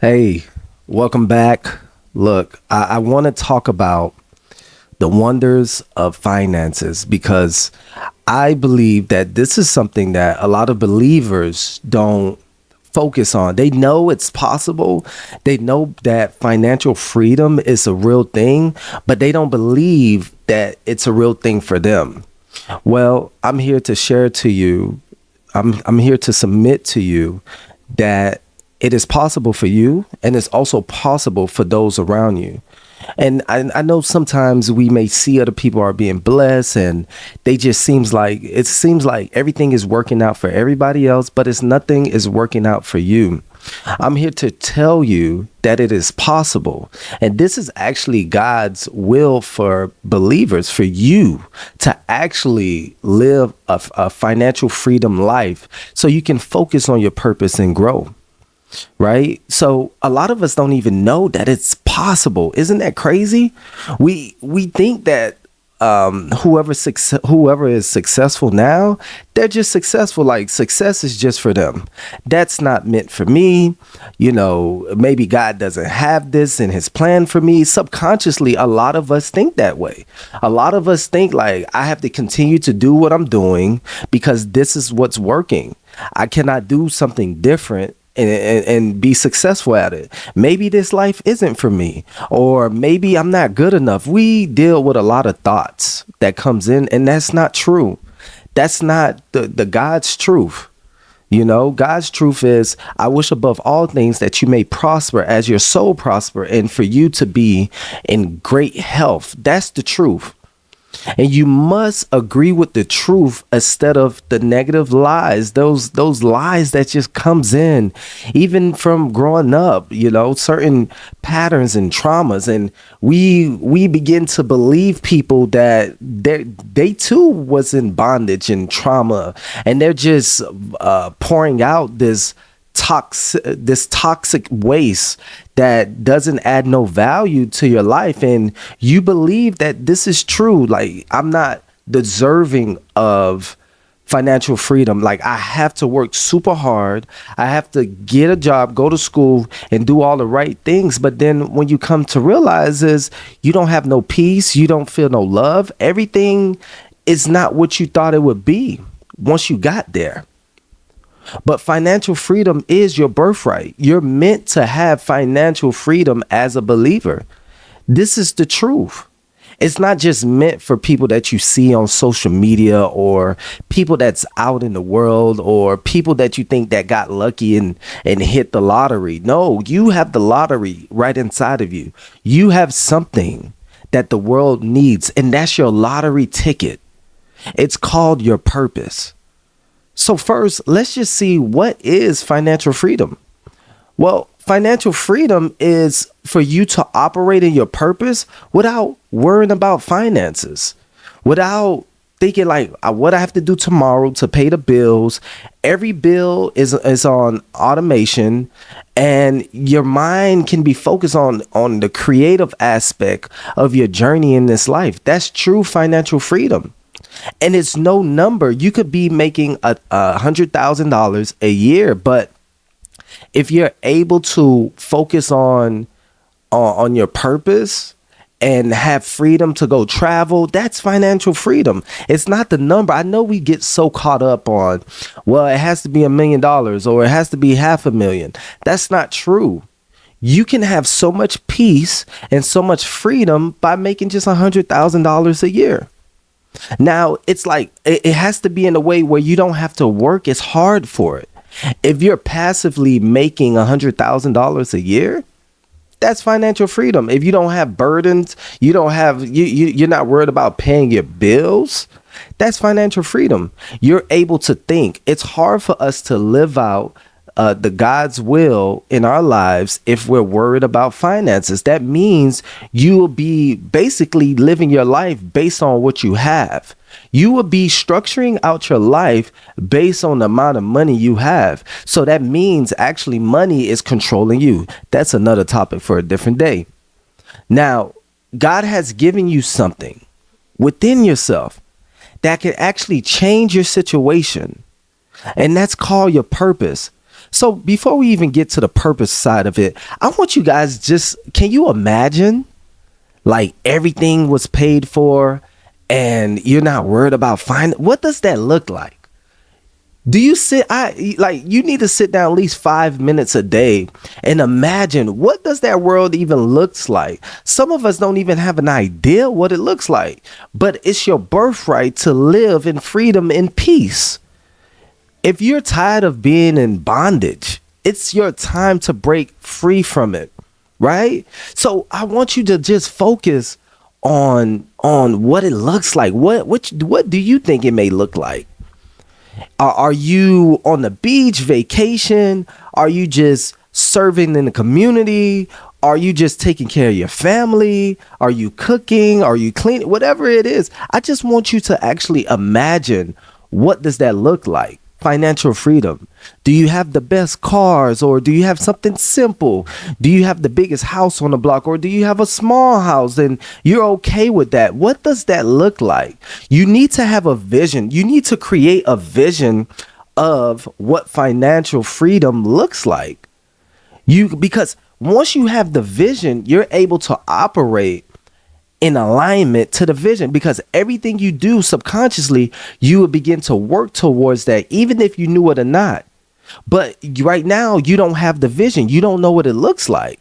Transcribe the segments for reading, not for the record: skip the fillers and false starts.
Hey, welcome back. Look, I want to talk about the wonders of finances because I believe that this is something that a lot of believers don't focus on. They know it's possible, they know that financial freedom is a real thing, but they don't believe that it's a real thing for them. Well, I'm here to share to you, I'm here to submit to you that it is possible for you and it's also possible for those around you. And I know sometimes we may see other people are being blessed and it seems like everything is working out for everybody else, but it's nothing is working out for you. I'm here to tell you that it is possible. And this is actually God's will for believers, for you to actually live a financial freedom life so you can focus on your purpose and grow. Right. So a lot of us don't even know that it's possible. Isn't that crazy? We think that whoever is successful now, they're just successful. Like success is just for them. That's not meant for me. Maybe God doesn't have this in his plan for me. Subconsciously, a lot of us think that way. A lot of us think like I have to continue to do what I'm doing because this is what's working. I cannot do something different and be successful at it. Maybe this life isn't for me, or maybe I'm not good enough. We deal with a lot of thoughts that comes in, and that's not true. That's not the God's truth. God's truth is, I wish above all things that you may prosper as your soul prosper, and for you to be in great health. That's the truth. And you must agree with the truth instead of the negative lies, those lies that just comes in, even from growing up, certain patterns and traumas. And we begin to believe people that they too was in bondage and trauma, and they're just pouring out this toxic waste that doesn't add no value to your life, and you believe that this is true. Like, I'm not deserving of financial freedom. Like, I have to work super hard, I have to get a job, go to school, and do all the right things. But then when you come to realize is you don't have no peace, you don't feel no love, everything is not what you thought it would be once you got there. But financial freedom is your birthright. You're meant to have financial freedom as a believer. This is the truth. It's not just meant for people that you see on social media, or people that's out in the world, or people that you think that got lucky and hit the lottery. No, you have the lottery right inside of you. You have something that the world needs, and that's your lottery ticket. It's called your purpose. So first, let's just see, what is financial freedom? Well, financial freedom is for you to operate in your purpose without worrying about finances, without thinking like what I have to do tomorrow to pay the bills. Every bill is on automation, and your mind can be focused on the creative aspect of your journey in this life. That's true financial freedom. And it's no number. You could be making $100,000 a year, but if you're able to focus on your purpose and have freedom to go travel, that's financial freedom. It's not the number. I know we get so caught up on, well, it has to be $1 million or it has to be $500,000. That's not true. You can have so much peace and so much freedom by making just $100,000 a year. Now, it's like it has to be in a way where you don't have to work as hard for it. If you're passively making $100,000 a year, that's financial freedom. If you don't have burdens, you're not worried about paying your bills, that's financial freedom. You're able to think. It's hard for us to live out the God's will in our lives if we're worried about finances. That means you will be basically living your life based on what you have. You will be structuring out your life based on the amount of money you have. So that means actually money is controlling you. That's another topic for a different day. Now, God has given you something within yourself that can actually change your situation. And that's called your purpose. So before we even get to the purpose side of it, I want you guys just, can you imagine like everything was paid for and you're not worried about finding, what does that look like? Do you sit, you need to sit down at least 5 minutes a day and imagine what does that world even looks like. Some of us don't even have an idea what it looks like, but it's your birthright to live in freedom and peace. If you're tired of being in bondage, it's your time to break free from it, right? So I want you to just focus on what it looks like. What do you think it may look like? Are you on the beach vacation? Are you just serving in the community? Are you just taking care of your family? Are you cooking? Are you cleaning? Whatever it is, I just want you to actually imagine, what does that look like? Financial freedom. Do you have the best cars, or do you have something simple? Do you have the biggest house on the block, or do you have a small house and you're okay with that? What does that look like? You need to have a vision. You need to create a vision of what financial freedom looks like. Because once you have the vision, you're able to operate in alignment to the vision, because everything you do subconsciously, you will begin to work towards that, even if you knew it or not. But right now, you don't have the vision. You don't know what it looks like.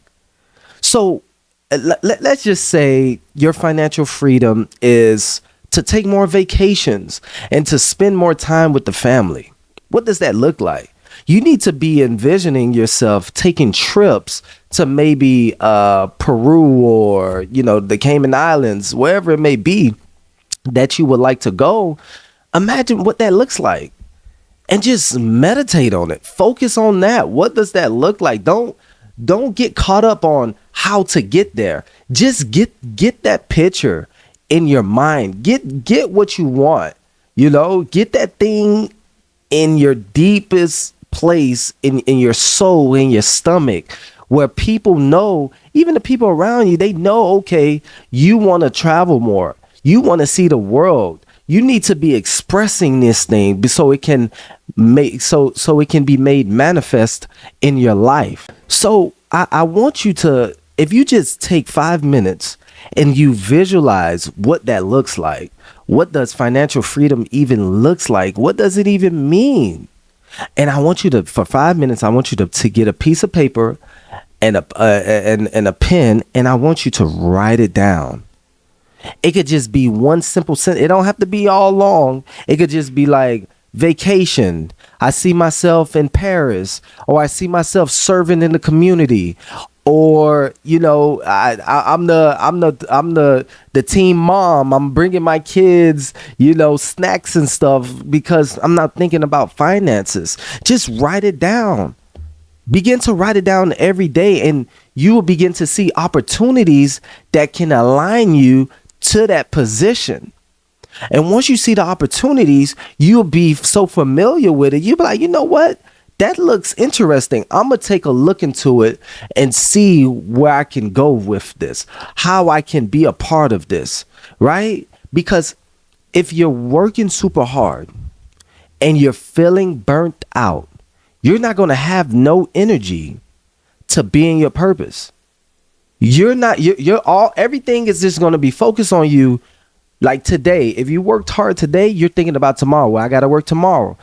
So let's just say your financial freedom is to take more vacations and to spend more time with the family. What does that look like? You need to be envisioning yourself taking trips to maybe Peru, or, the Cayman Islands, wherever it may be that you would like to go. Imagine what that looks like and just meditate on it. Focus on that. What does that look like? Don't get caught up on how to get there. Just get that picture in your mind. Get what you want. Get that thing in your deepest place, in your soul, in your stomach, where people know, even the people around you, they know, okay, you want to travel more. You want to see the world. You need to be expressing this thing so it can it can be made manifest in your life. So I want you to, if you just take 5 minutes and you visualize what that looks like, what does financial freedom even looks like? What does it even mean? And I want you to, for 5 minutes, I want you to get a piece of paper and a pen, and I want you to write it down. It could just be one simple sentence. It don't have to be all long. It could just be like, vacation. I see myself in Paris, or I see myself serving in the community, or I'm the team mom. I'm bringing my kids, snacks and stuff, because I'm not thinking about finances. Just write it down. Begin to write it down every day, and you will begin to see opportunities that can align you to that position. And once you see the opportunities, you'll be so familiar with it. You'll be like, you know what? That looks interesting. I'm going to take a look into it and see where I can go with this, how I can be a part of this, right? Because if you're working super hard and you're feeling burnt out, you're not going to have no energy to be in your purpose. Everything is just going to be focused on you. Like today, if you worked hard today, you're thinking about tomorrow. Well, I got to work tomorrow.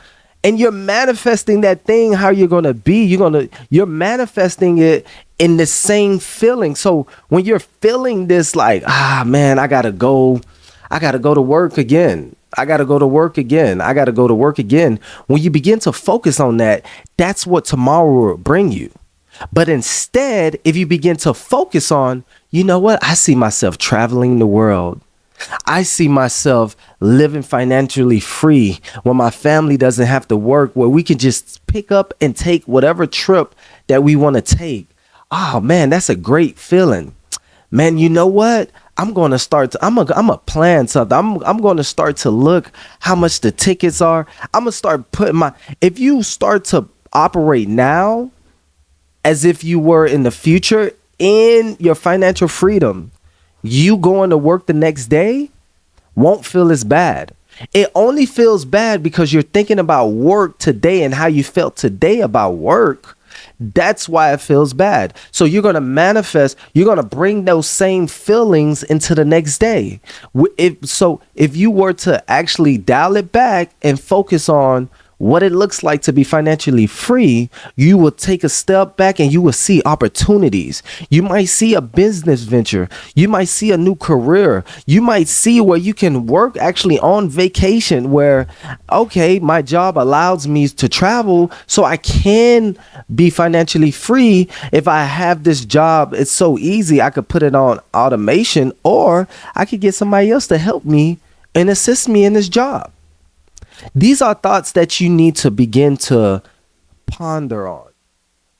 And you're manifesting that thing, how you're going to be. You're manifesting it in the same feeling. So when you're feeling this, like, man, I got to go to work again. I got to go to work again. I got to go to work again. When you begin to focus on that, that's what tomorrow will bring you. But instead, if you begin to focus on, you know what? I see myself traveling the world. I see myself living financially free, when my family doesn't have to work, where we can just pick up and take whatever trip that we want to take. Oh man, that's a great feeling. Man, you know what? I'm going to start I'm going to plan something. I'm going to start to look how much the tickets are. I'm going to start putting if you start to operate now as if you were in the future in your financial freedom, you going to work the next day won't feel as bad. It only feels bad because you're thinking about work today and how you felt today about work. That's why it feels bad. So you're going to manifest, you're going to bring those same feelings into the next day. If you were to actually dial it back and focus on what it looks like to be financially free, you will take a step back and you will see opportunities. You might see a business venture. You might see a new career. You might see where you can work actually on vacation where, okay, my job allows me to travel so I can be financially free. If I have this job, it's so easy. I could put it on automation, or I could get somebody else to help me and assist me in this job. These are thoughts that you need to begin to ponder on,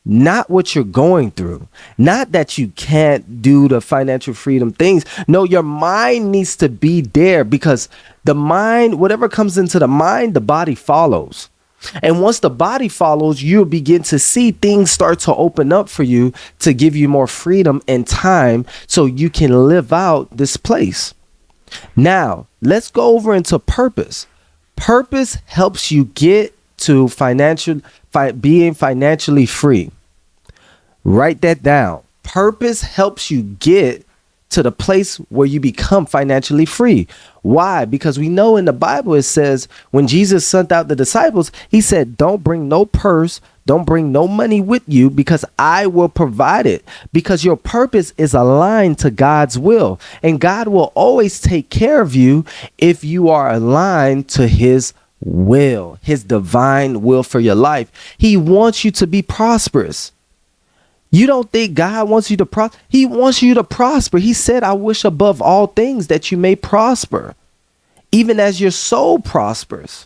not what you're going through, not that you can't do the financial freedom things. No, your mind needs to be there, because the mind, whatever comes into the mind, the body follows. And once the body follows, you'll begin to see things start to open up for you to give you more freedom and time so you can live out this place. Now, let's go over into purpose. Purpose helps you get to being financially free. Write that down. Purpose helps you get to the place where you become financially free. Why? Because we know in the Bible it says when Jesus sent out the disciples, he said, don't bring no purse, don't bring no money with you, because I will provide it. Because your purpose is aligned to God's will. And God will always take care of you if you are aligned to his will, his divine will for your life. He wants you to be prosperous. You don't think God wants you to prosper? He wants you to prosper. He said, I wish above all things that you may prosper, even as your soul prospers.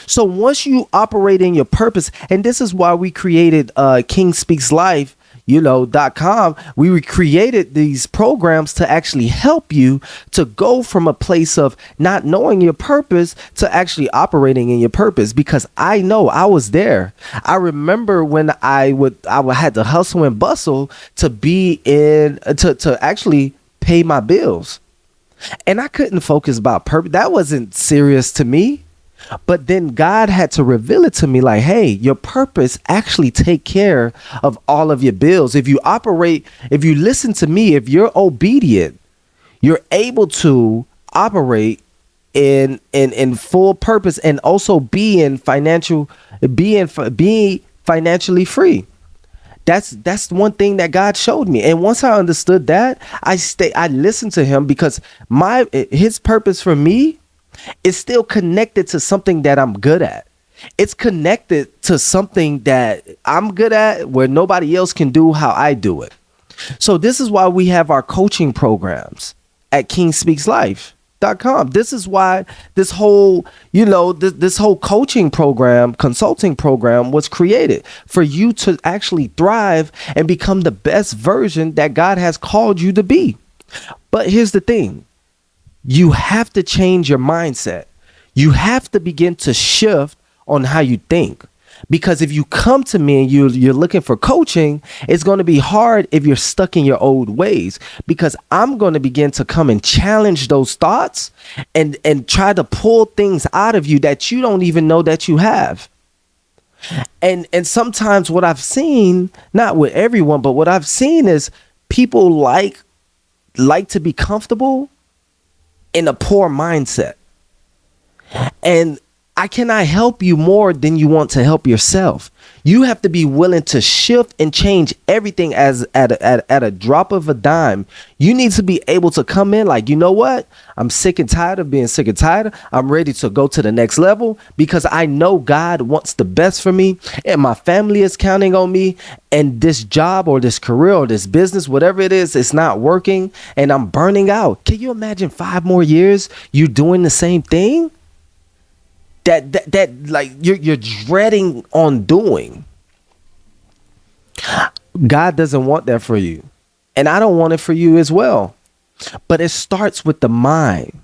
So once you operate in your purpose, and this is why we created King Speaks Life, .com. We created these programs to actually help you to go from a place of not knowing your purpose to actually operating in your purpose. Because I know I was there. I remember when I had to hustle and bustle to be in to actually pay my bills, and I couldn't focus about purpose. That wasn't serious to me. But then God had to reveal it to me like, hey, your purpose actually take care of all of your bills. If you operate, if you listen to me, if you're obedient, you're able to operate in full purpose and also being financially free. That's one thing that God showed me. And once I understood that, I listened to him, because his purpose for me is still connected to something that I'm good at. It's connected to something that I'm good at where nobody else can do how I do it. So this is why we have our coaching programs at kingspeakslife.com. This is why this whole, this whole coaching program, consulting program was created for you to actually thrive and become the best version that God has called you to be. But here's the thing. You have to change your mindset. You have to begin to shift on how you think. Because if you come to me and you're looking for coaching, it's going to be hard if you're stuck in your old ways. Because I'm going to begin to come and challenge those thoughts and try to pull things out of you that you don't even know that you have. And sometimes what I've seen, not with everyone, but what I've seen is people like to be comfortable in a poor mindset. And I cannot help you more than you want to help yourself. You have to be willing to shift and change everything as at a drop of a dime. You need to be able to come in like, you know what? I'm sick and tired of being sick and tired. I'm ready to go to the next level, because I know God wants the best for me and my family is counting on me, and this job or this career or this business, whatever it is, it's not working and I'm burning out. Can you imagine 5 more years you doing the same thing? That like you're dreading on doing. God doesn't want that for you, and I don't want it for you as well. But it starts with the mind.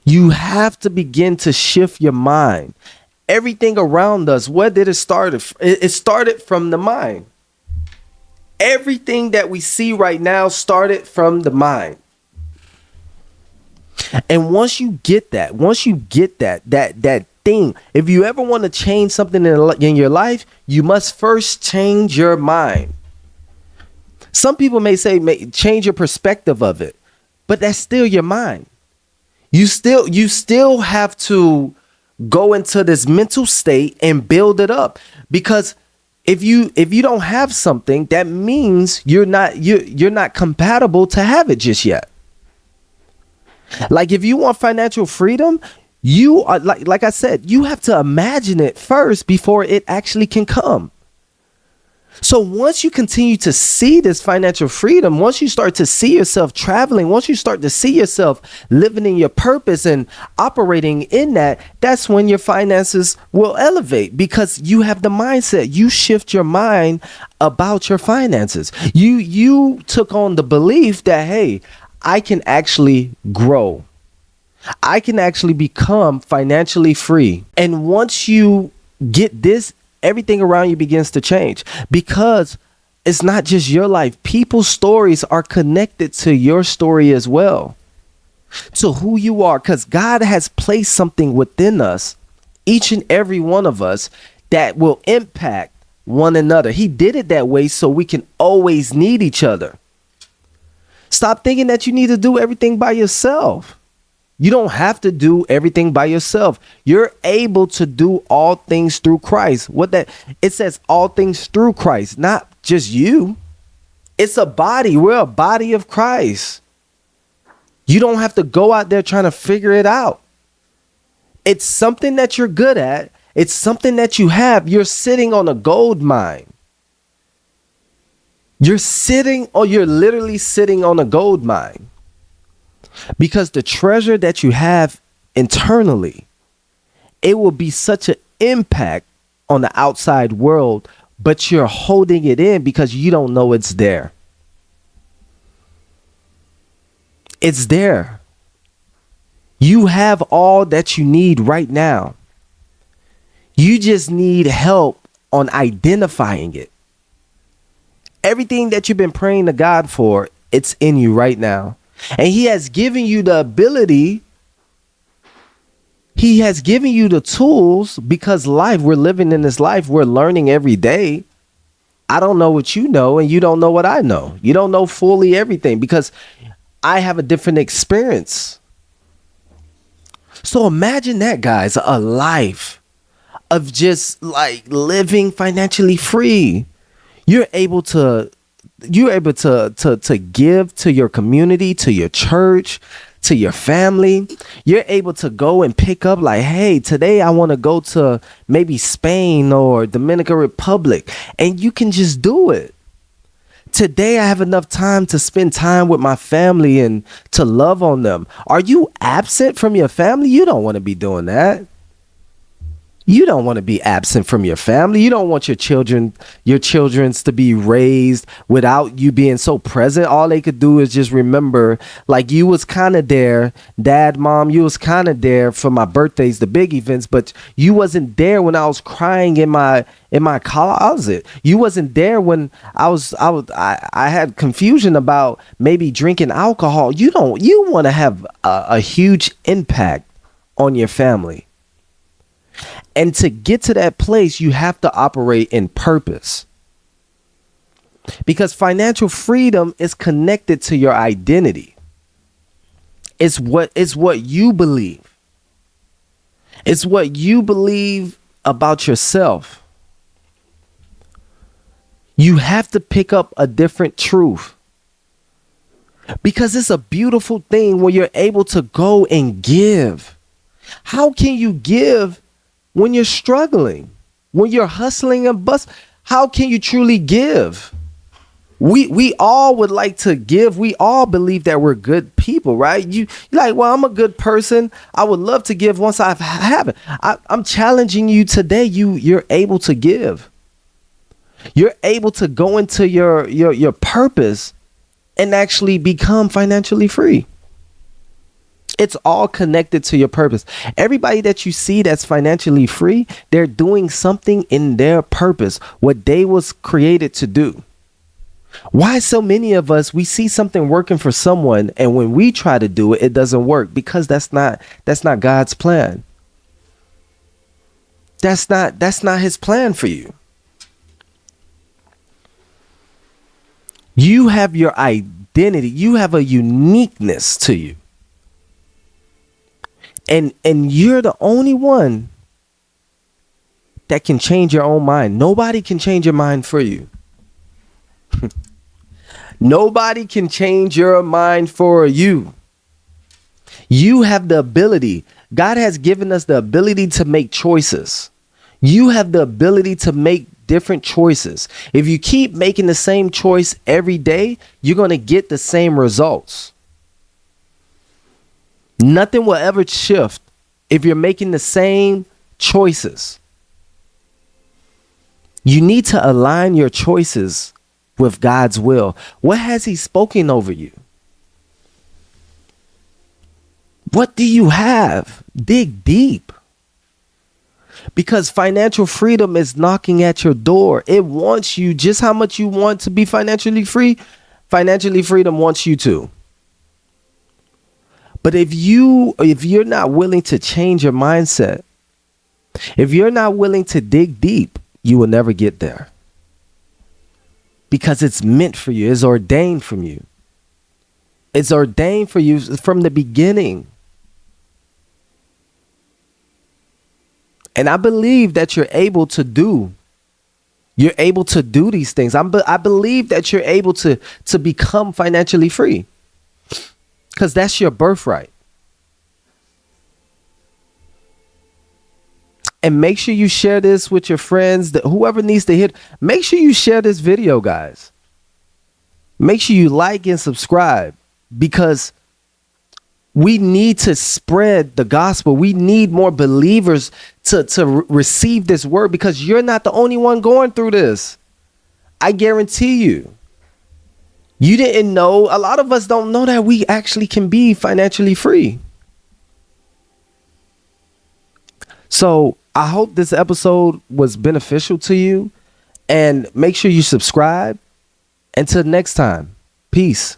You have to begin to shift your mind. Everything around us, where did it start? It started from the mind. Everything that we see right now started from the mind. And once you get that thing, if you ever want to change something in your life, you must first change your mind. Some people may say change your perspective of it, but that's still your mind. You still have to go into this mental state and build it up, because if you don't have something, that means you're not compatible to have it just yet. Like if you want financial freedom, you are like I said, you have to imagine it first before it actually can come. So once you continue to see this financial freedom, once you start to see yourself traveling, once you start to see yourself living in your purpose and operating in that, that's when your finances will elevate, because you have the mindset. You shift your mind about your finances. You took on the belief that, hey, I can actually grow. I can actually become financially free. And once you get this, everything around you begins to change, because it's not just your life. People's stories are connected to your story as well, to who you are, because God has placed something within us, each and every one of us, that will impact one another. He did it that way so we can always need each other. Stop thinking that you need to do everything by yourself. You don't have to do everything by yourself. You're able to do all things through Christ. It says all things through Christ, not just you. It's a body. We're a body of Christ. You don't have to go out there trying to figure it out. It's something that you're good at. It's something that you have. You're sitting on a gold mine. You're literally sitting on a gold mine. Because the treasure that you have internally, it will be such an impact on the outside world, but you're holding it in because you don't know it's there. It's there. You have all that you need right now. You just need help on identifying it. Everything that you've been praying to God for, it's in you right now. And he has given you the ability. He has given you the tools, because we're living in this life. We're learning every day. I don't know what you know, and you don't know what I know. You don't know fully everything, because I have a different experience. So imagine that, guys, a life of just like living financially free. You're able to give to your community, to your church, to your family. You're able to go and pick up like, hey, today I want to go to maybe Spain or Dominican Republic, and you can just do it. Today I have enough time to spend time with my family and to love on them. Are you absent from your family? You don't want to be doing that. You don't want to be absent from your family. You don't want your children's to be raised without you being so present. All they could do is just remember, like, you was kind of there, dad, mom, you was kind of there for my birthdays, the big events, but you wasn't there when I was crying in my closet. You wasn't there when I had confusion about maybe drinking alcohol. You want to have a huge impact on your family. And to get to that place, you have to operate in purpose. Because financial freedom is connected to your identity. It's what you believe. It's what you believe about yourself. You have to pick up a different truth. Because it's a beautiful thing when you're able to go and give. How can you give when you're struggling, when you're hustling and how can you truly give? We all would like to give. We all believe that we're good people, right? You're like, well, I'm a good person. I would love to give once I have it. I'm challenging you today. You're able to give. You're able to go into your purpose and actually become financially free. It's all connected to your purpose. Everybody that you see that's financially free, they're doing something in their purpose, what they was created to do. Why so many of us, we see something working for someone, and when we try to do it, it doesn't work? Because that's not God's plan. That's not his plan for you. You have your identity. You have a uniqueness to you. And you're the only one that can change your own mind. Nobody can change your mind for you. Nobody can change your mind for you. You have the ability. God has given us the ability to make choices. You have the ability to make different choices. If you keep making the same choice every day, you're going to get the same results. Nothing will ever shift if you're making the same choices. You need to align your choices with God's will. What has he spoken over you? What do you have? Dig deep. Because financial freedom is knocking at your door. It wants you just how much you want to be financially free. Financially freedom wants you to. But if you're not willing to change your mindset, if you're not willing to dig deep, you will never get there. Because it's meant for you. It's ordained from you. It's ordained for you from the beginning. And I believe that you're able to do these things. I believe that you're able to become financially free. Because that's your birthright. And make sure you share this with your friends, whoever needs to hear. Make sure you share this video, guys. Make sure you like and subscribe, because we need to spread the gospel. We need more believers to receive this word, because you're not the only one going through this. I guarantee you. You didn't know. A lot of us don't know that we actually can be financially free. So I hope this episode was beneficial to you, and make sure you subscribe. Until next time, peace.